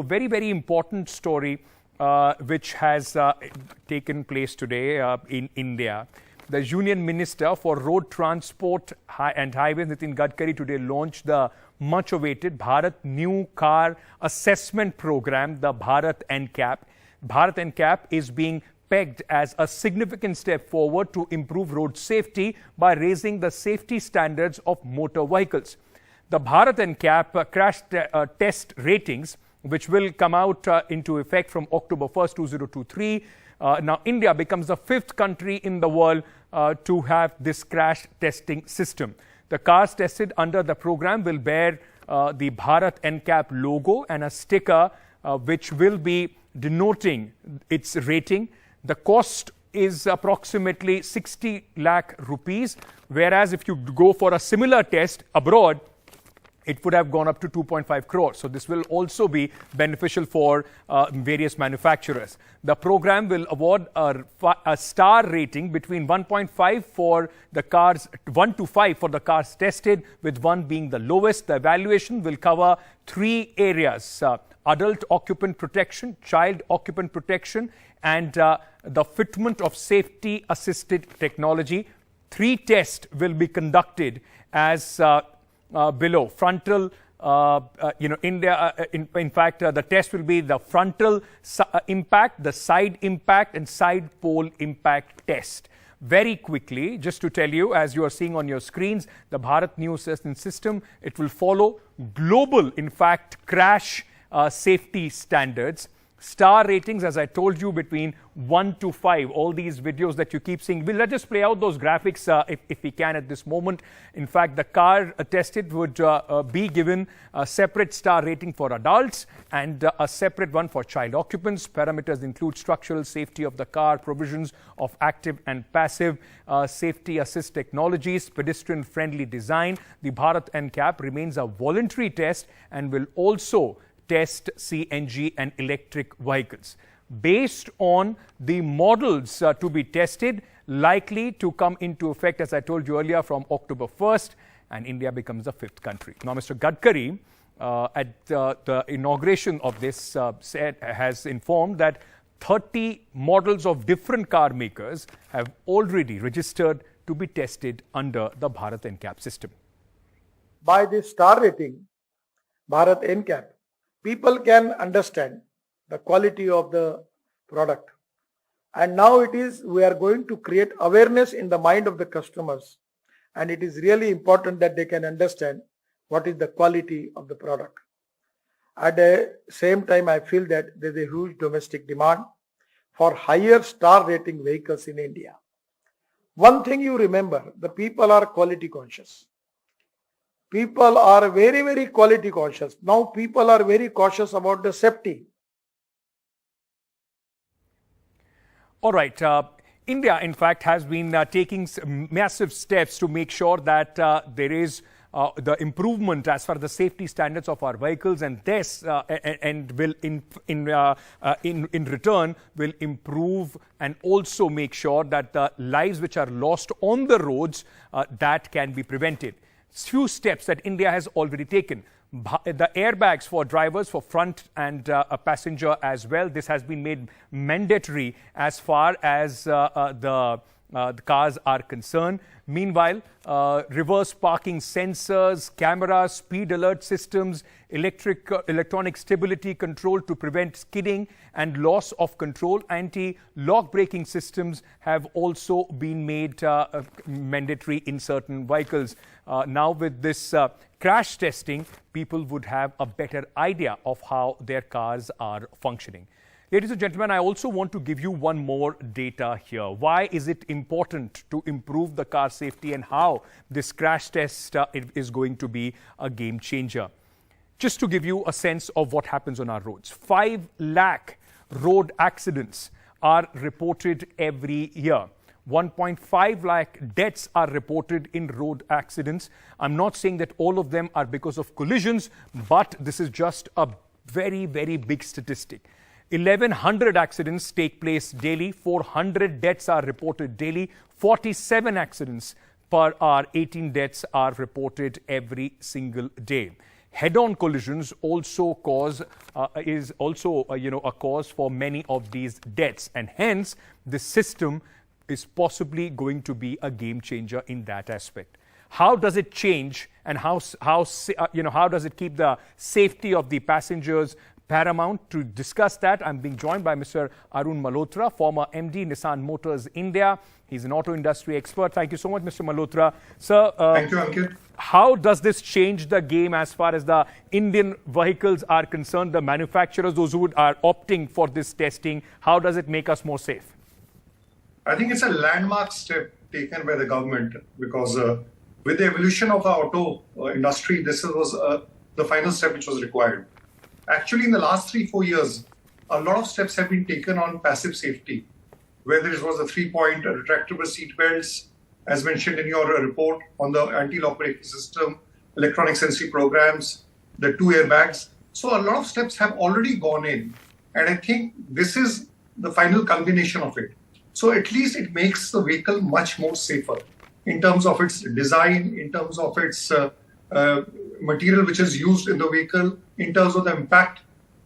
a very, very important story which has taken place today in India. The Union Minister for Road Transport and Highways, Nitin Gadkari, today launched the much-awaited Bharat New Car Assessment Program, the Bharat NCAP. Bharat NCAP is being pegged as a significant step forward to improve road safety by raising the safety standards of motor vehicles. The Bharat NCAP crash test ratings, which will come out into effect from October 1st, 2023. Now, India becomes the 5th country in the world to have this crash testing system. The cars tested under the program will bear the Bharat NCAP logo and a sticker which will be denoting its rating. The cost is approximately 60 lakh rupees, whereas if you go for a similar test abroad, it would have gone up to 2.5 crores. So this will also be beneficial for various manufacturers. The program will award a star rating between 1.5 for the cars, 1 to 5 for the cars tested, with 1 being the lowest. The evaluation will cover 3 areas: adult occupant protection, child occupant protection, and the fitment of safety assisted technology. 3 tests will be conducted as below. Frontal, in fact, the test will be the frontal impact, the side impact, and side pole impact test. Very quickly, just to tell you, as you are seeing on your screens, the Bharat New Assessment System, it will follow global, in fact, crash safety standards. Star ratings, as I told you, between 1 to 5. All these videos that you keep seeing. Let's just play out those graphics if we can at this moment. In fact, the car tested would be given a separate star rating for adults and a separate one for child occupants. Parameters include structural safety of the car, provisions of active and passive safety assist technologies, pedestrian-friendly design. The Bharat NCAP remains a voluntary test and will also test CNG and electric vehicles. Based on the models to be tested, likely to come into effect, as I told you earlier, from October 1st, and India becomes the 5th country. Now, Mr. Gadkari, at the inauguration of this, has informed that 30 models of different car makers have already registered to be tested under the Bharat NCAP system. By this star rating, Bharat NCAP, people can understand the quality of the product. And now we are going to create awareness in the mind of the customers. And it is really important that they can understand what is the quality of the product. At the same time, I feel that there is a huge domestic demand for higher star rating vehicles in India. One thing you remember, the people are quality conscious. People are very, very quality conscious. Now people are very cautious about the safety. All right. India, in fact, has been taking massive steps to make sure that there is the improvement as far as the safety standards of our vehicles, and this and will in return will improve and also make sure that the lives which are lost on the roads that can be prevented. Few steps that India has already taken. The airbags for drivers, for front and a passenger as well. This has been made mandatory as far as the cars are concerned. Meanwhile, reverse parking sensors, cameras, speed alert systems, electronic stability control to prevent skidding and loss of control, anti-lock braking systems have also been made mandatory in certain vehicles. Now with this crash testing, people would have a better idea of how their cars are functioning. Ladies and gentlemen, I also want to give you one more data here. Why is it important to improve the car safety and how this crash test is going to be a game changer? Just to give you a sense of what happens on our roads. 5 lakh road accidents are reported every year. 1.5 lakh deaths are reported in road accidents. I'm not saying that all of them are because of collisions, but this is just a very, very big statistic. 1,100 accidents take place daily, 400 deaths are reported daily, 47 accidents per hour, 18 deaths are reported every single day. head-on collisions also is also a cause for many of these deaths, and hence the system is possibly going to be a game changer in that aspect. How does it change, and how does it keep the safety of the passengers paramount? To discuss that, I'm being joined by Mr. Arun Malhotra, former MD, Nissan Motors India. He's an auto industry expert. Thank you so much, Mr. Malhotra. Sir, thank you, Ankit. How does this change the game as far as the Indian vehicles are concerned, the manufacturers, those who are opting for this testing? How does it make us more safe? I think it's a landmark step taken by the government, because with the evolution of the auto industry, this was the final step which was required. Actually, in the last 3-4 years, a lot of steps have been taken on passive safety, whether it was the 3-point retractable seat belts, as mentioned in your report, on the anti-lock braking system, electronic sensory programs, the 2 airbags. So a lot of steps have already gone in, and I think this is the final culmination of it. So at least it makes the vehicle much more safer in terms of its design, in terms of its material which is used in the vehicle, in terms of the impact,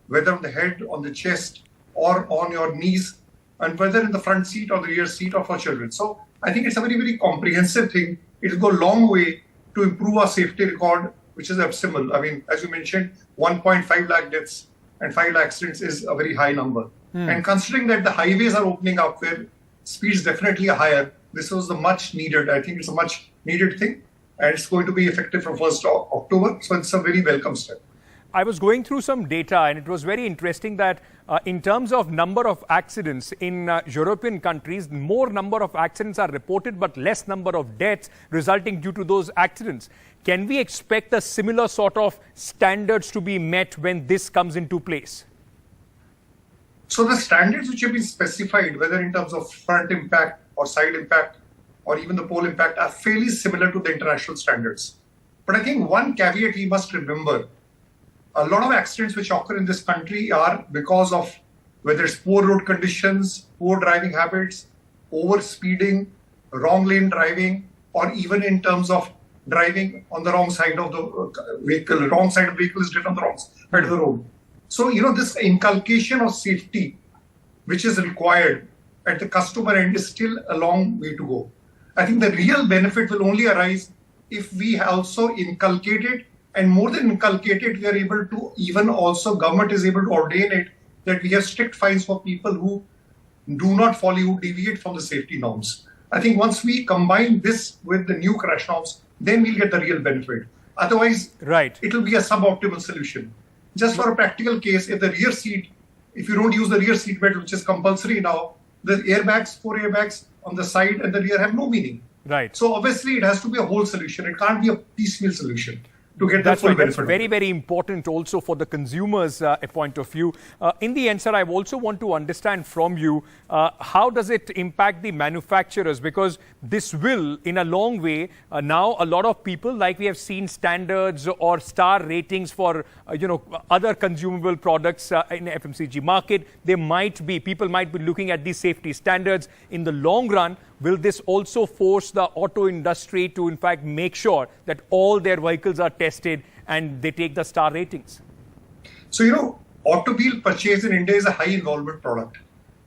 whether on the head, on the chest, or on your knees, and whether in the front seat or the rear seat of our children. So I think it's a very, very comprehensive thing. It will go a long way to improve our safety record, which is abysmal. I mean, as you mentioned, 1.5 lakh deaths and 5 lakh accidents is a very high number. And considering that the highways are opening up where speeds definitely are higher, this was the much needed. I think it's a much needed thing, and it's going to be effective from 1st October. So it's a very welcome step. I was going through some data, and it was very interesting that in terms of number of accidents in European countries, more number of accidents are reported, but less number of deaths resulting due to those accidents. Can we expect a similar sort of standards to be met when this comes into place? So the standards which have been specified, whether in terms of front impact or side impact or even the pole impact, are fairly similar to the international standards. But I think one caveat we must remember: a lot of accidents which occur in this country are because of whether it's poor road conditions, poor driving habits, over speeding, wrong lane driving, or even in terms of driving on the wrong side of the vehicle. The wrong side of the vehicle is driven on the wrong side of the road. So, this inculcation of safety, which is required at the customer end, is still a long way to go. I think the real benefit will only arise if we also inculcate it, and more than inculcate it, we are able to even also, government is able to ordain it, that we have strict fines for people who do not follow, who deviate from the safety norms. I think once we combine this with the new crash norms, then we'll get the real benefit. Otherwise, it will be a suboptimal solution. Just for a practical case, if you don't use the rear seat belt, which is compulsory now, the airbags, 4 airbags on the side and the rear have no meaning. So obviously it has to be a whole solution. It can't be a piecemeal solution to get that full benefit. That's very, very important also for the consumer's point of view. In the end, sir, I also want to understand from you, how does it impact the manufacturers? Because this will, in a long way, now a lot of people, like we have seen standards or star ratings for, other consumable products in FMCG market, people might be looking at these safety standards. In the long run, will this also force the auto industry to, in fact, make sure that all their vehicles are tested and they take the star ratings? So, automobile purchase in India is a high involvement product,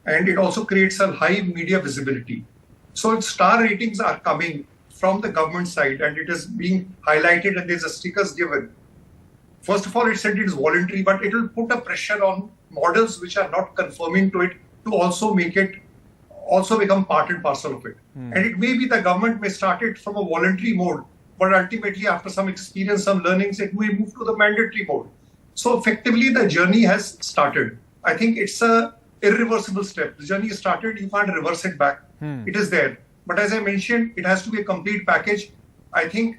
and it also creates a high media visibility. So star ratings are coming from the government side, and it is being highlighted, and there's a stickers given. First of all, it said it is voluntary, but it will put a pressure on models which are not conforming to it to also become part and parcel of it. And it may be the government may start it from a voluntary mode, but ultimately after some experience, some learnings, it may move to the mandatory mode. So effectively the journey has started. I think it's a irreversible step. The journey is started, you can't reverse it back. It is there. But as I mentioned, it has to be a complete package. I think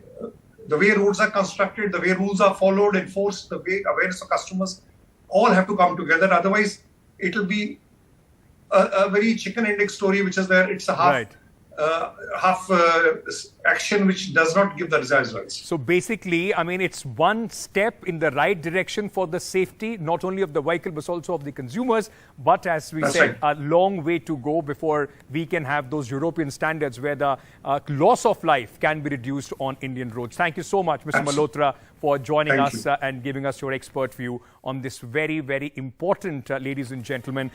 the way roads are constructed, the way rules are followed, enforced, the way awareness of customers, all have to come together. Otherwise, it will be a very chicken and egg story, which is there. It's a half action which does not give the desired results. So basically, I mean, it's one step in the right direction for the safety, not only of the vehicle, but also of the consumers. But as we That's said, right. a long way to go before we can have those European standards where the loss of life can be reduced on Indian roads. Thank you so much, Mr. Absolutely. Malhotra, for joining Thank us you. and giving us your expert view on this very, very important, ladies and gentlemen.